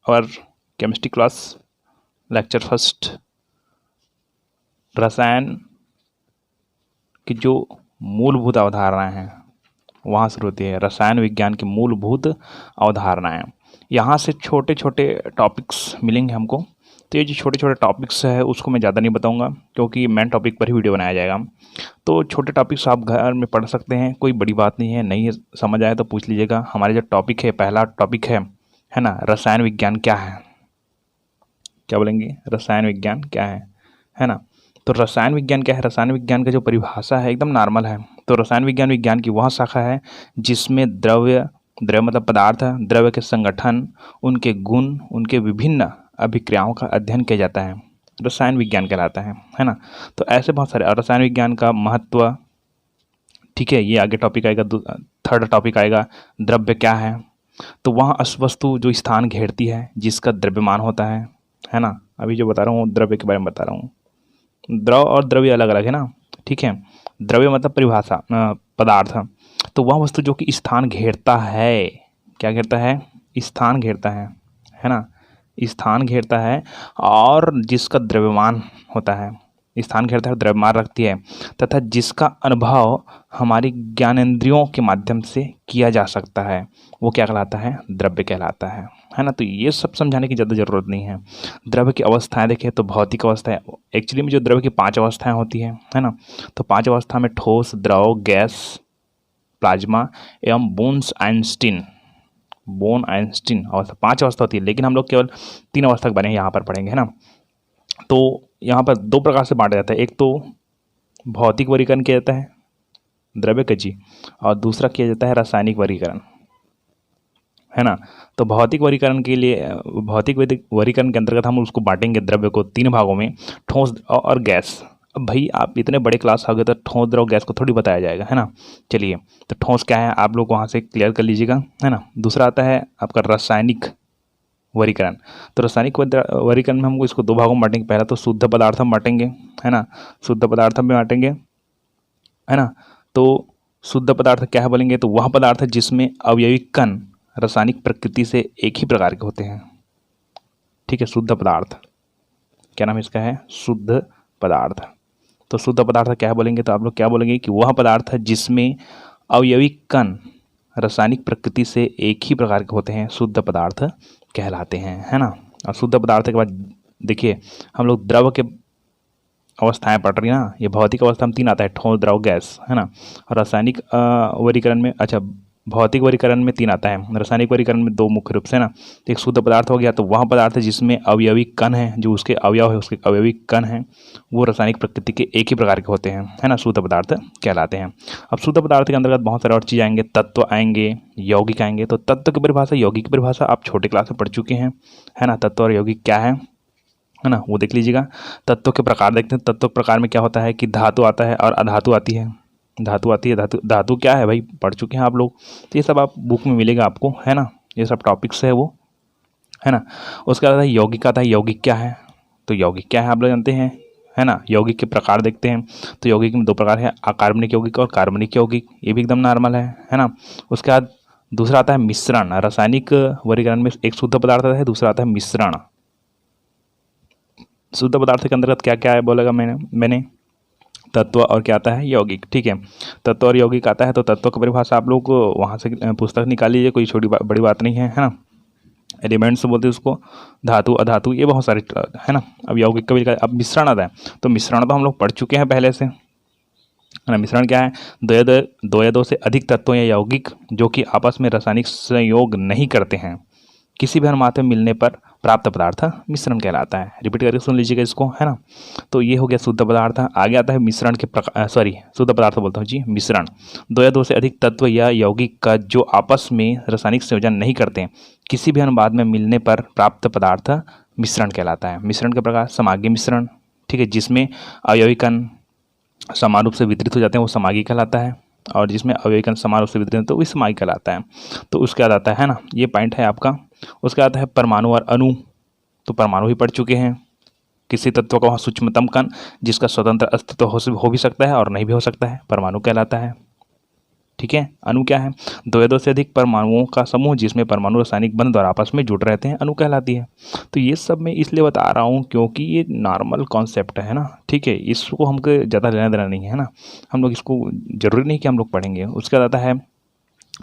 और chemistry class lecture first, रसायन की जो मूलभूत अवधारणाएं हैं वहाँ शुरू होती है। रसायन विज्ञान की मूलभूत अवधारणाएं, यहाँ से छोटे छोटे टॉपिक्स मिलेंगे हमको। तो ये जो छोटे छोटे टॉपिक्स है उसको मैं ज़्यादा नहीं बताऊंगा क्योंकि मेन टॉपिक पर ही वीडियो बनाया जाएगा। तो छोटे टॉपिक्स आप घर में पढ़ सकते हैं, कोई बड़ी बात नहीं है। नहीं समझ आए तो पूछ लीजिएगा। हमारे जो टॉपिक है, पहला टॉपिक है ना, रसायन विज्ञान क्या है। क्या बोलेंगे? रसायन विज्ञान क्या है ना। तो रसायन विज्ञान क्या है? रसायन विज्ञान का जो परिभाषा है एकदम नॉर्मल है। तो रसायन विज्ञान विज्ञान की वह शाखा है जिसमें द्रव्य मतलब पदार्थ, द्रव्य के संगठन, उनके गुण, उनके विभिन्न अभिक्रियाओं का अध्ययन किया जाता है, रसायन विज्ञान कहलाता है ना। तो ऐसे बहुत सारे, और रसायन विज्ञान का महत्व, ठीक है, ये आगे टॉपिक आएगा। थर्ड टॉपिक आएगा द्रव्य क्या है। तो वह वस्तु जो स्थान घेरती है जिसका द्रव्यमान होता है ना। अभी जो बता रहा हूँ द्रव्य के बारे में बता रहा हूँ। द्रव और द्रव्य अलग अलग है ना, ठीक है। द्रव्य मतलब परिभाषा, पदार्थ। तो वह वस्तु जो कि स्थान घेरता है, क्या घेरता है? स्थान घेरता है ना, स्थान घेरता है और जिसका द्रव्यमान होता है, स्थान घेरता है, द्रव्यमान रखती है, तथा जिसका अनुभव हमारी ज्ञानेंद्रियों के माध्यम से किया जा सकता है, वो क्या कहलाता है? द्रव्य कहलाता है ना। तो ये सब समझाने की ज़्यादा ज़रूरत नहीं है। द्रव्य की अवस्थाएं देखें तो भौतिक अवस्थाएं, एक्चुअली में जो द्रव्य की 5 अवस्थाएं होती है ना। तो 5 अवस्था में ठोस, द्रव, गैस, प्लाज्मा एवं बोन आइंस्टीन अवस्था, 5 अवस्था होती है। लेकिन हम लोग केवल 3 अवस्था के बारे में यहाँ पर पढ़ेंगे, है ना। तो यहाँ पर 2 प्रकार से बांटा जाता है। एक तो भौतिक वर्गीकरण किया जाता है द्रव्य का जी, और दूसरा किया जाता है रासायनिक वर्गीकरण, है ना। तो भौतिक वर्गीकरण के लिए, भौतिक वर्गीकरण के अंतर्गत हम उसको बांटेंगे द्रव्य को 3 भागों में, ठोस और गैस। अब भाई आप इतने बड़े क्लास आ गए तो ठोस, द्रव, गैस को थोड़ी बताया जाएगा, है ना। चलिए, तो ठोस क्या है आप लोग वहाँ से क्लियर कर लीजिएगा, है ना। दूसरा आता है आपका रासायनिक वर्गीकरण। तो रासायनिक वर्गीकरण में हमको इसको 2 भागों में बांटेंगे। पहला तो शुद्ध पदार्थ हम बांटेंगे, है ना, शुद्ध पदार्थ में बांटेंगे, है ना। तो शुद्ध पदार्थ क्या है बोलेंगे? तो वह पदार्थ जिसमें अवयवी कण रासायनिक प्रकृति से एक ही प्रकार के होते हैं, ठीक है। शुद्ध पदार्थ, क्या नाम इसका है? शुद्ध पदार्थ। तो शुद्ध पदार्थ क्या है बोलेंगे? तो आप लोग क्या बोलेंगे कि वह पदार्थ जिसमें अवयवी कण रासायनिक प्रकृति से एक ही प्रकार के होते हैं, शुद्ध पदार्थ कहलाते हैं, है ना। और शुद्ध पदार्थ के बाद देखिए हम लोग द्रव के अवस्थाएं पढ़ रही है ना। ये भौतिक अवस्था में 3 आता है, ठोस, द्रव, गैस, है ना। और रासायनिक वर्गीकरण में, अच्छा, भौतिक वर्गीकरण में 3 आता है, रासायनिक वर्गीकरण में 2 मुख्य रूप से, ना। तो एक शुद्ध पदार्थ हो गया, तो वह पदार्थ है जिसमें अवयवी कण है, जो उसके अवयव है, उसके अवयवी कण हैं, वो रासायनिक प्रकृति के एक ही प्रकार के होते हैं, है ना, शुद्ध पदार्थ कहलाते हैं। अब शुद्ध पदार्थ के अंतर्गत बहुत सारे और चीज़ आएंगे, तत्व आएंगे, यौगिक आएंगे। तो तत्व की परिभाषा, यौगिक की परिभाषा आप छोटे क्लास में पढ़ चुके हैं, है ना। तत्व और यौगिक क्या है ना, वो देख लीजिएगा। तत्वों के प्रकार देखते हैं। तत्व के प्रकार में क्या होता है कि धातु आता है और अधातु आती है। धातु आती है, धातु क्या है भाई, पढ़ चुके हैं आप लोग। तो ये सब आप बुक में मिलेगा आपको, है ना। ये सब टॉपिक्स है वो, है ना। उसके बाद यौगिक आता है। यौगिक क्या है? तो यौगिक क्या है आप लोग जानते हैं, है ना। यौगिक के प्रकार देखते हैं। तो यौगिक में 2 प्रकार है, अकार्बनिक यौगिक और कार्बनिक यौगिक। ये भी एकदम नॉर्मल है ना। उसके बाद दूसरा आता है मिश्रण। रासायनिक वर्गीकरण में एक शुद्ध पदार्थ आता है, दूसरा आता है मिश्रण। शुद्ध पदार्थ के अंतर्गत क्या क्या है बोलेगा मैंने तत्व और क्या आता है? यौगिक, ठीक है। तत्व और यौगिक आता है। तो तत्व की परिभाषा आप लोग वहाँ से पुस्तक निकाल लीजिए, कोई छोटी बड़ी बात नहीं है ना। एलिमेंट्स बोलते हैं उसको, धातु, अधातु, ये बहुत सारे, है ना। अब यौगिक का भी, अब मिश्रण आता है। तो मिश्रण तो हम लोग पढ़ चुके हैं पहले से, है ना। मिश्रण क्या है? 2 या 2 से अधिक तत्वों या यौगिक जो कि आपस में रासायनिक संयोग नहीं करते हैं, किसी भी अनुपात में मिलने पर प्राप्त पदार्थ मिश्रण कहलाता है। रिपीट करके सुन लीजिएगा इसको, है ना। तो ये हो गया शुद्ध पदार्थ। आगे आता है मिश्रण के प्रकार, शुद्ध पदार्थ बोलता हूँ जी, मिश्रण। 2 या 2 से अधिक तत्व या यौगिक का जो आपस में रासायनिक संयोजन नहीं करते हैं, किसी भी अनुपात में मिलने पर प्राप्त पदार्थ मिश्रण कहलाता है। मिश्रण के प्रकार, समाग्य मिश्रण, ठीक है, जिसमें अवयवी कण समान रूप से वितरित हो जाते हैं, वो समागी कहलाता है। और जिसमें अवयवी कण समान रूप से वितरित तो वो समागी कहलाता है। तो उसके बाद आता है ना, ये पॉइंट है आपका। उसके बाद है परमाणु और अणु। तो परमाणु ही पढ़ चुके हैं, किसी तत्व का वहाँ सूक्ष्मतम कण जिसका स्वतंत्र अस्तित्व हो भी सकता है और नहीं भी हो सकता है, परमाणु कहलाता है। ठीक है। अणु क्या है? दो या दो से अधिक परमाणुओं का समूह जिसमें परमाणु रासायनिक बंध द्वारा आपस में जुड़ रहते हैं, अणु कहलाती है। तो ये सब मैं इसलिए बता रहा हूँ क्योंकि ये नॉर्मल कॉन्सेप्ट है ना। ठीक है, इसको हमको ज़्यादा लेना देना नहीं है ना, हम लोग इसको जरूरी नहीं कि हम लोग पढ़ेंगे। उसका आता है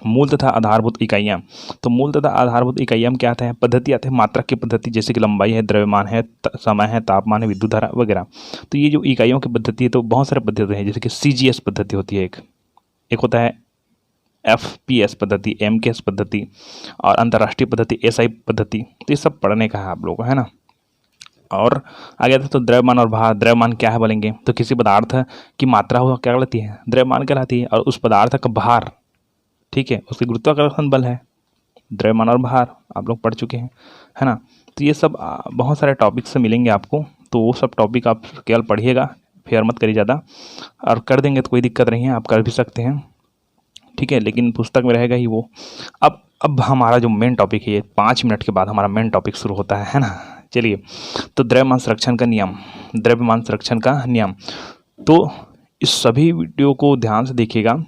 मूल तथा आधारभूत इकाइयाँ। तो मूल तथा आधारभूत इकाइयाँ क्या आते हैं? पद्धति आते हैं, मात्रक की पद्धति, जैसे कि लंबाई है, द्रव्यमान है, समय है, तापमान है, विद्युत धारा वगैरह। तो ये जो इकाइयों की पद्धति है, तो बहुत सारे पद्धति हैं, जैसे कि CGS पद्धति होती है, एक होता है FPS पद्धति, MKS पद्धति और अंतर्राष्ट्रीय पद्धति SI पद्धति। तो ये सब पढ़ने का है आप लोगों को, है ना। और आगे था तो द्रव्यमान और भार। द्रव्यमान क्या है बोलेंगे तो किसी पदार्थ की मात्रा हो क्या कहलाती है? द्रव्यमान कहलाती है। और उस पदार्थ का भार, ठीक है, उसकी गुरुत्वाकर्षण बल है। द्रव्यमान और भार आप लोग पढ़ चुके हैं, है ना। तो ये सब बहुत सारे टॉपिक से मिलेंगे आपको, तो वो सब टॉपिक आप केवल पढ़िएगा, फेयर मत करिए ज़्यादा, और कर देंगे तो कोई दिक्कत नहीं है, आप कर भी सकते हैं। ठीक है, लेकिन पुस्तक में रहेगा ही वो। अब हमारा जो मेन टॉपिक है, ये 5 मिनट के बाद हमारा मेन टॉपिक शुरू होता है ना। चलिए, तो द्रव्यमान संरक्षण का नियम, द्रव्यमान संरक्षण का नियम। तो इस सभी वीडियो को ध्यान से देखिएगा।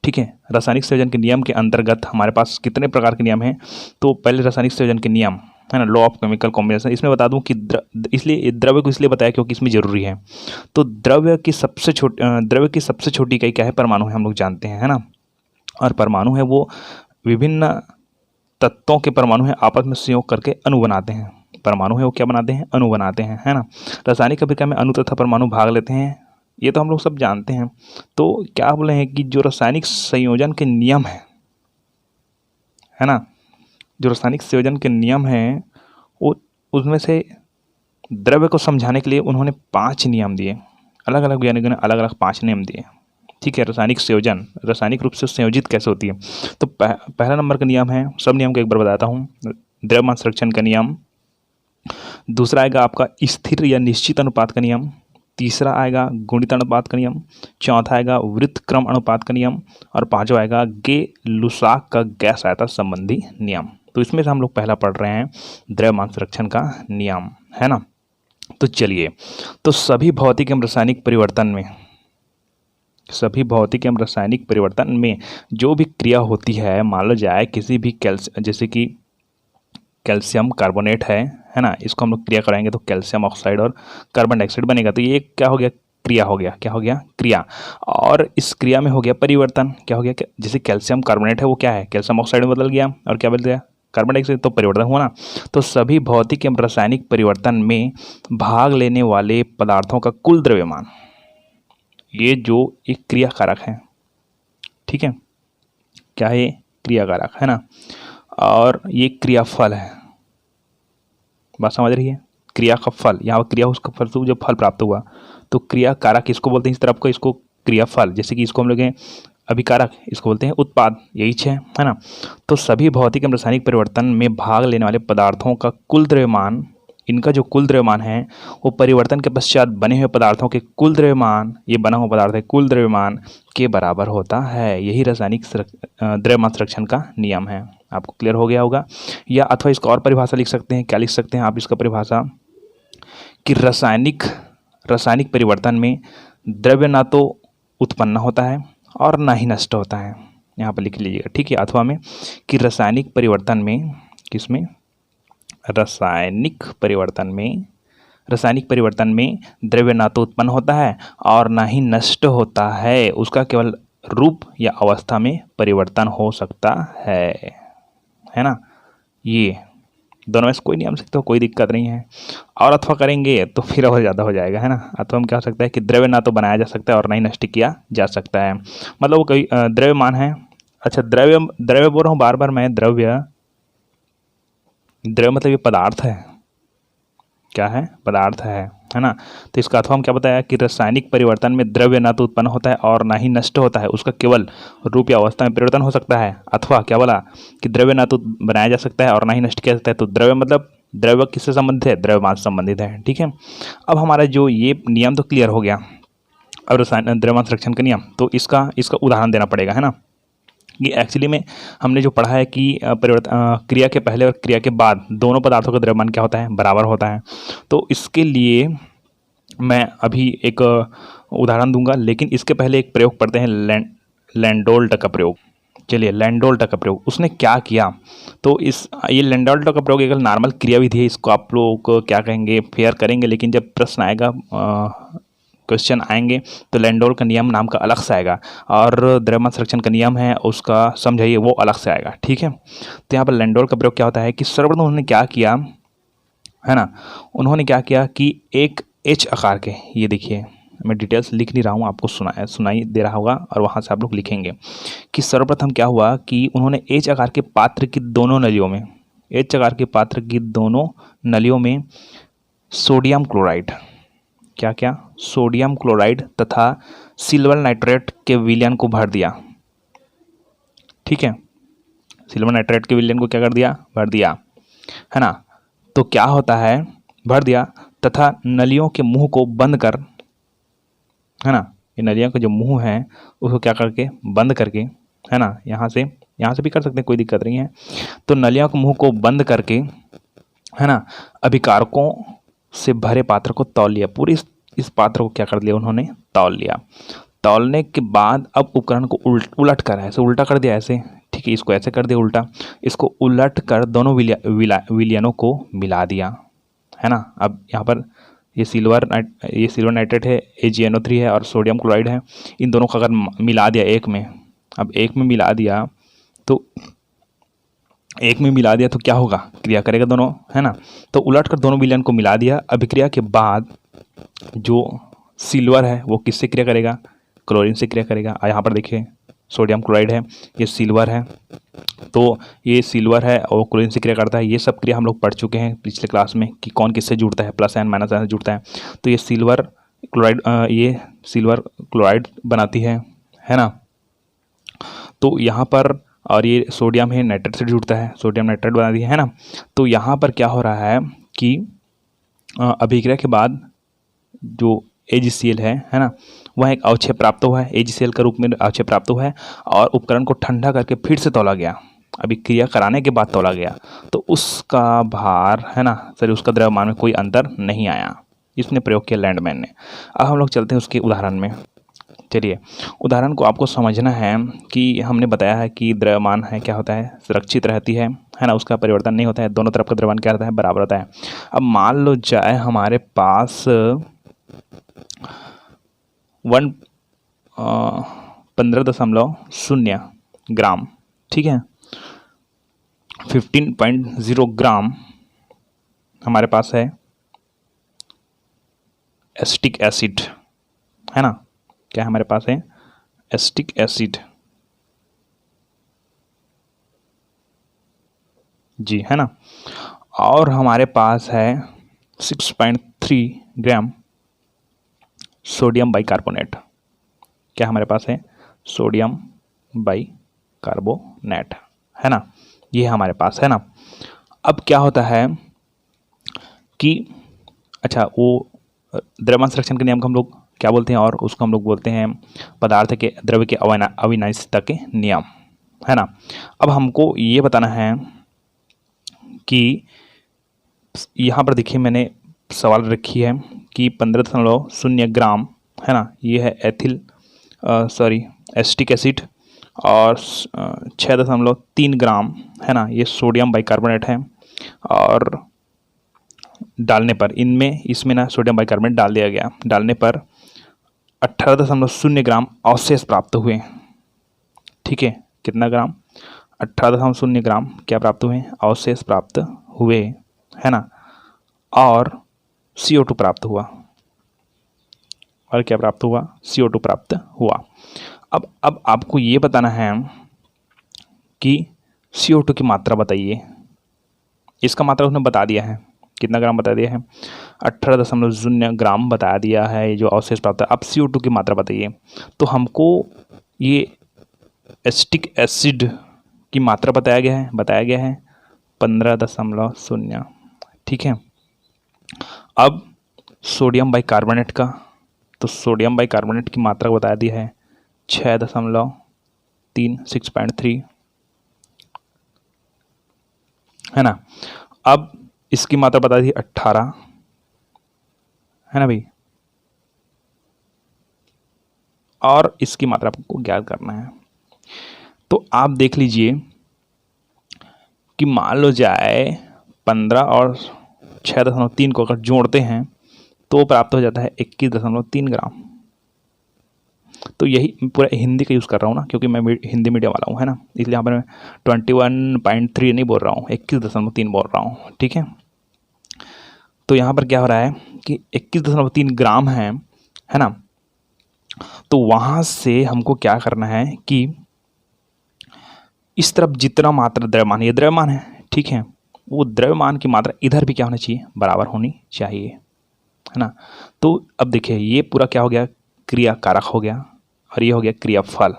ठीक है, रासायनिक संयोजन के नियम के अंतर्गत हमारे पास कितने प्रकार के नियम हैं? तो पहले रासायनिक संयोजन के नियम है ना, लॉ ऑफ केमिकल कॉम्बिनेशन। इसमें बता दूं कि इसलिए द्रव्य को इसलिए बताया क्योंकि इसमें जरूरी है। तो द्रव्य की सबसे छोटी इकाई क्या है? परमाणु है, हम लोग जानते हैं, है ना। और परमाणु है वो विभिन्न तत्वों के परमाणु है, आपस में संयोग करके अणु बनाते हैं। परमाणु है वो क्या बनाते हैं? अणु बनाते हैं, है ना। रासायनिक अभिक्रिया में अणु तथा परमाणु भाग लेते हैं, ये तो हम लोग सब जानते हैं। तो क्या बोले हैं कि जो रासायनिक संयोजन के नियम है ना, जो रासायनिक संयोजन के नियम हैं वो, उसमें से द्रव्य को समझाने के लिए उन्होंने 5 नियम दिए, अलग अलग वैज्ञानिकों ने अलग अलग 5 नियम दिए। ठीक है, रासायनिक संयोजन, रासायनिक रूप से संयोजित कैसे होती है। तो पहला नंबर का नियम है, सब नियम को एक बार बताता हूँ। द्रव्यमान संरक्षण का नियम। दूसरा आएगा आपका स्थिर या निश्चित अनुपात का नियम। तीसरा आएगा गुणित अनुपात का नियम। चौथा आएगा व्युत्क्रम अनुपात का नियम। और पांचवा आएगा गे-लुसाक का गैस आयता संबंधी नियम। तो इसमें से हम लोग पहला पढ़ रहे हैं द्रव्यमान संरक्षण का नियम, है ना। तो चलिए, तो सभी भौतिक एवं रासायनिक परिवर्तन में जो भी क्रिया होती है, मान लो जाए किसी भी जैसे कि कैल्शियम कार्बोनेट है ना, इसको हम लोग क्रिया कराएंगे तो कैल्शियम ऑक्साइड और कार्बन डाइऑक्साइड बनेगा। तो ये क्या हो गया? क्रिया हो गया। क्या हो गया? क्रिया। और इस क्रिया में हो गया परिवर्तन। क्या हो गया? जैसे कैल्शियम कार्बोनेट है वो क्या है? कैल्शियम ऑक्साइड में बदल गया, और क्या बदल गया? Carbon dioxide. तो परिवर्तन हुआ ना। तो सभी भौतिक एवं रासायनिक परिवर्तन में भाग लेने वाले पदार्थों का कुल द्रव्यमान, ये जो एक क्रियाकारक है, ठीक है, क्या है? क्रियाकारक, है ना। और ये क्रियाफल है, बात समझ रही है? क्रिया का फल, यहाँ पर क्रिया उसका फल से जो फल प्राप्त हुआ, तो क्रियाकारक किसको बोलते हैं? इस तरफ को इसको क्रियाफल, जैसे कि इसको हम लोग अभिकारक, इसको बोलते हैं उत्पाद, यही है ना। तो सभी भौतिक एवं रासायनिक परिवर्तन में भाग लेने वाले पदार्थों का कुल द्रव्यमान, इनका जो कुल द्रव्यमान है वो परिवर्तन के पश्चात बने हुए पदार्थों के कुल द्रव्यमान, ये बना हुआ पदार्थ है, कुल द्रव्यमान के बराबर होता है। यही रासायनिक द्रव्यमान संरक्षण का नियम है। आपको क्लियर हो गया होगा। या अथवा इसका और परिभाषा लिख सकते हैं। क्या लिख सकते हैं आप इसका परिभाषा? कि रासायनिक परिवर्तन में द्रव्य ना तो उत्पन्न होता है और ना ही नष्ट होता है। यहाँ पर लिख लीजिएगा, ठीक है। अथवा में कि रासायनिक परिवर्तन में, किसमें? रासायनिक परिवर्तन में द्रव्य ना तो उत्पन्न होता है और ना ही नष्ट होता है, उसका केवल रूप या अवस्था में परिवर्तन हो सकता है ना। ये दोनों में से कोई नियम सकते हो, कोई दिक्कत नहीं है। और अथवा करेंगे तो फिर और ज़्यादा हो जाएगा, है ना। अथवा में क्या हो सकता है कि द्रव्य ना तो बनाया जा सकता है और ना ही नष्ट किया जा सकता है। मतलब वो कोई द्रव्यमान है। अच्छा, द्रव्य बोल रहा हूँ बार बार मैं, द्रव्य मतलब ये पदार्थ है। क्या है? पदार्थ है ना। तो इसका अथवा हम क्या बताया कि रासायनिक परिवर्तन में द्रव्य ना तो उत्पन्न होता है और ना ही नष्ट होता है, उसका केवल रूप या अवस्था में परिवर्तन हो सकता है। अथवा क्या बोला कि द्रव्य ना तो बनाया जा सकता है और ना ही नष्ट किया जा सकता है। तो द्रव्य मतलब द्रव्य किससे संबंधित है? द्रव्यमान से संबंधित है, ठीक है। अब हमारा जो ये नियम तो क्लियर हो गया। अब द्रव्यमान संरक्षण का नियम, तो इसका उदाहरण देना पड़ेगा, है ना। कि एक्चुअली में हमने जो पढ़ा है कि क्रिया के पहले और क्रिया के बाद दोनों पदार्थों का द्रव्यमान क्या होता है, बराबर होता है। तो इसके लिए मैं अभी एक उदाहरण दूंगा, लेकिन इसके पहले एक प्रयोग पढ़ते हैं, लैंडोल्ट का प्रयोग। चलिए, लैंडोल्ट का प्रयोग उसने क्या किया। तो ये लैंडोल्ट का प्रयोग एक नॉर्मल क्रियाविधि है, इसको आप लोग क्या कहेंगे, फेयर करेंगे, लेकिन जब प्रश्न आएगा, क्वेश्चन आएंगे, तो लैंडोल्ट का नियम नाम का अलग से आएगा, और द्रव्यमान संरक्षण का नियम है उसका समझाइए वो अलग से आएगा, ठीक है। तो यहाँ पर लैंडोल्ट का प्रयोग क्या होता है कि सर्वप्रथम उन्होंने क्या किया है ना, उन्होंने क्या किया कि एक एच आकार के, ये देखिए मैं डिटेल्स लिख नहीं रहा हूँ, आपको सुनाई दे रहा होगा और वहाँ से आप लोग लिखेंगे कि सर्वप्रथम क्या हुआ कि उन्होंने एच आकार के पात्र की दोनों नलियों में, एच आकार के पात्र की दोनों नलियों में सोडियम क्लोराइड, क्या क्या, सोडियम क्लोराइड तथा सिल्वर नाइट्रेट के विलयन को भर दिया, ठीक है। सिल्वर नाइट्रेट के विलयन को क्या कर दिया, भर दिया, है ना। तो क्या होता है, भर दिया तथा नलियों के मुंह को बंद कर, है ना, ये नलियों का जो मुंह है उसको क्या करके, बंद करके, है ना, यहाँ से भी कर सकते हैं, कोई दिक्कत नहीं है। तो नलियों के मुंह को बंद करके, है ना, अभिकारकों से भरे पात्र को तौल लिया, पूरे इस पात्र को क्या कर लिया उन्होंने, तौल लिया। तौलने के बाद अब उपकरण को उलट कर, ऐसे उल्टा कर दिया ऐसे, ठीक है, इसको ऐसे कर दिया उल्टा, इसको उलट कर दोनों विलयनों को मिला दिया, है ना। अब यहाँ पर ये सिल्वर नाइट्रेट है, AgNO3 है, और सोडियम क्लोराइड है, इन दोनों को अगर मिला दिया एक में, अब एक में मिला दिया तो क्या होगा, क्रिया करेगा दोनों, है ना। तो उलट कर दोनों विलयन को मिला दिया। अभिक्रिया के बाद जो सिल्वर है वो किससे क्रिया करेगा, क्लोरीन से क्रिया करेगा। यहाँ पर देखिए सोडियम क्लोराइड है, ये सिल्वर है, तो ये सिल्वर है और क्लोरीन से क्रिया करता है। ये सब क्रिया हम लोग पढ़ चुके हैं पिछले क्लास में कि कौन किससे जुड़ता है, प्लस एन माइनस एन से जुड़ता है। तो ये सिल्वर क्लोराइड बनाती है ना। तो यहाँ पर, और ये सोडियम है नाइट्रेट से जुड़ता है, सोडियम नाइट्रेट बनाती है ना। तो यहाँ पर क्या हो रहा है कि अभिक्रिया के बाद जो AgCl है ना, वह एक अवक्षय प्राप्त हुआ है, AgCl का रूप में अवक्षय प्राप्त हुआ है, और उपकरण को ठंडा करके फिर से तौला गया, अभी क्रिया कराने के बाद तौला गया, तो उसका भार, है ना, सॉरी, उसका द्रव्यमान में कोई अंतर नहीं आया। इसने प्रयोग किया लैंडमैन ने। अब हम लोग चलते हैं उसके उदाहरण में। चलिए, उदाहरण को आपको समझना है कि हमने बताया है कि द्रव्यमान है क्या होता है, सुरक्षित रहती है ना, उसका परिवर्तन नहीं होता है, दोनों तरफ का द्रव्यमान क्या रहता है, बराबर होता है। अब मान लो जाए हमारे पास 15.0 ग्राम, ठीक है, 15.0 ग्राम हमारे पास है एसिटिक एसिड, है ना, क्या हमारे पास है, एसिटिक एसिड जी, है ना। और हमारे पास है 6.3 ग्राम सोडियम बाइकार्बोनेट, क्या हमारे पास है, सोडियम बाइकार्बोनेट, है ना, ये हमारे पास है ना। अब क्या होता है कि अच्छा, वो द्रव्यमान संरक्षण के नियम को हम लोग क्या बोलते हैं, और उसको हम लोग बोलते हैं पदार्थ के द्रव्य के अविनाशिता के नियम, है ना। अब हमको ये बताना है कि यहाँ पर देखिए मैंने सवाल रखी है कि 15.0 ग्राम, है ना, ये है एसिटिक एसिड, और 6.3 ग्राम, है ना, ये सोडियम बाइकार्बोनेट है, और डालने पर इसमें ना सोडियम बाइकार्बोनेट डाल दिया गया, डालने पर 18.0 ग्राम अवशेष प्राप्त हुए, ठीक है, कितना ग्राम, 18.0 ग्राम क्या प्राप्त हुए, अवशेष प्राप्त हुए, है ना, और CO2 प्राप्त हुआ, और क्या प्राप्त हुआ, CO2 प्राप्त हुआ। अब आपको ये बताना है कि CO2 की मात्रा बताइए। इसका मात्रा उसने बता दिया है, कितना ग्राम बता दिया है, 18.0 ग्राम बता दिया है जो अवशेष प्राप्त है। अब CO2 की मात्रा बताइए। तो हमको ये एसिटिक एसिड की मात्रा बताया गया है 15.0, ठीक है। अब सोडियम बाइकार्बोनेट का, तो सोडियम बाइकार्बोनेट की मात्रा बता दी है 6.3 3 6.3 है ना। अब इसकी मात्रा बता दी 18 है ना भाई, और इसकी मात्रा आपको ज्ञात करना है। तो आप देख लीजिए कि मान लो जाए 15 और 6.3 को अगर जोड़ते हैं तो प्राप्त हो जाता है 21.3 ग्राम। तो यही पूरा हिंदी का यूज़ कर रहा हूँ ना, क्योंकि मैं हिंदी मीडियम वाला हूँ है ना, इसलिए यहाँ पर मैं 21.3 नहीं बोल रहा हूँ, 21.3 बोल रहा हूँ, ठीक है। तो यहाँ पर क्या हो रहा है कि 21.3 ग्राम है ना। तो वहाँ से हमको क्या करना है कि इस तरफ जितना मात्रा द्रव्यमान, ये द्रव्यमान है, ठीक है, वो द्रव्यमान की मात्रा इधर भी क्या होना चाहिए, बराबर होनी चाहिए, है ना। तो अब देखिए ये पूरा क्या हो गया, क्रिया कारक हो गया, और ये हो गया क्रियाफल,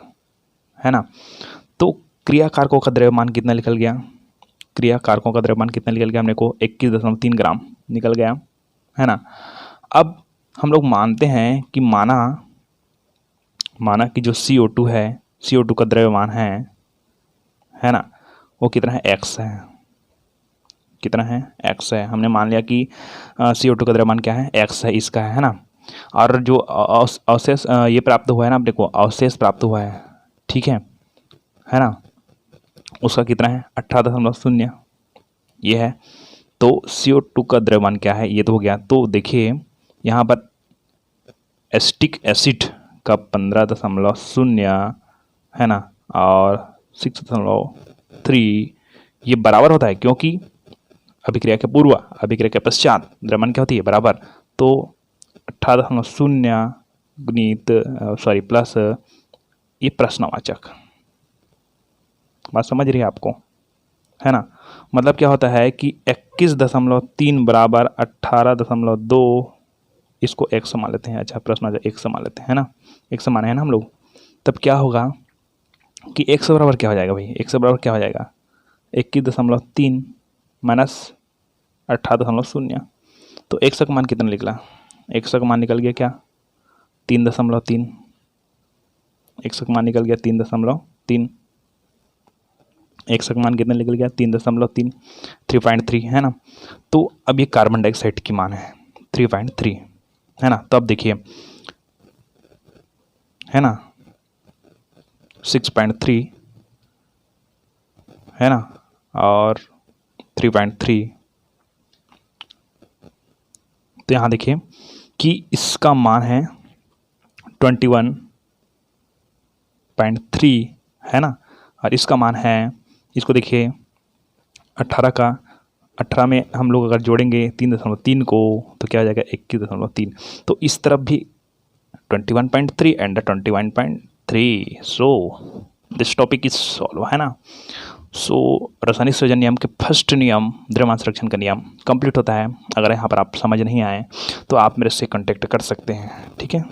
है ना। तो क्रिया कारकों का द्रव्यमान कितना निकल गया, क्रिया कारकों का द्रव्यमान कितना निकल गया हमने को 21.3 ग्राम निकल गया, है ना। अब हम लोग मानते हैं कि माना कि जो CO2 है, CO2 का द्रव्यमान है ना, वो कितना है, x है, कितना है, x है। हमने मान लिया कि CO2 का द्रव्यमान क्या है, x है, इसका है ना। और जो अवशेष ये प्राप्त हुआ है ना, देखो अवशेष प्राप्त हुआ है, ठीक है ना, उसका कितना है 18.0 ये है। तो CO2 का द्रव्यमान क्या है, ये तो हो गया। तो देखिए यहाँ पर एसिटिक एसिड का 15.0 है ना, और 6.3 ये बराबर होता है, क्योंकि अभिक्रिया के पूर्व अभिक्रिया के पश्चात द्रव्यमान क्या होती है, बराबर। तो 18.0 गुणित प्लस ये प्रश्नवाचक, बात समझ रही है आपको, है ना। मतलब क्या होता है कि 21.3 बराबर 18.2, इसको एक मान लेते हैं, अच्छा प्रश्न एक मान लेते हैं, है ना, एक माने हैं ना हम लोग। तब क्या होगा कि 100 बराबर क्या हो जाएगा भाई, 100 बराबर क्या हो जाएगा, 21.3 माइनस 18.0। तो 100 का मान कितना निकला, 100 का मान निकल गया क्या, 3.3, 100 का मान निकल गया 3.3, 100 का मान कितना निकल गया 3.3, 3.3 है ना। तो अब ये कार्बन डाइऑक्साइड की मान है 3.3 है ना। तो अब देखिए है ना 6.3 है ना, और 3.3। तो यहाँ देखिए कि इसका मान है 21.3 है ना, और इसका मान है, इसको देखिए 18 में हम लोग अगर जोड़ेंगे 3.3 को तो क्या हो जाएगा 21.3। तो इस तरफ भी 21.3 and 21.3। So this topic is solve, है ना। सो रासायनिक संयोजन नियम के फर्स्ट नियम द्रव्यमान संरक्षण का नियम कंप्लीट होता है। अगर यहाँ पर आप समझ नहीं आए तो आप मेरे से कांटेक्ट कर सकते हैं, ठीक है।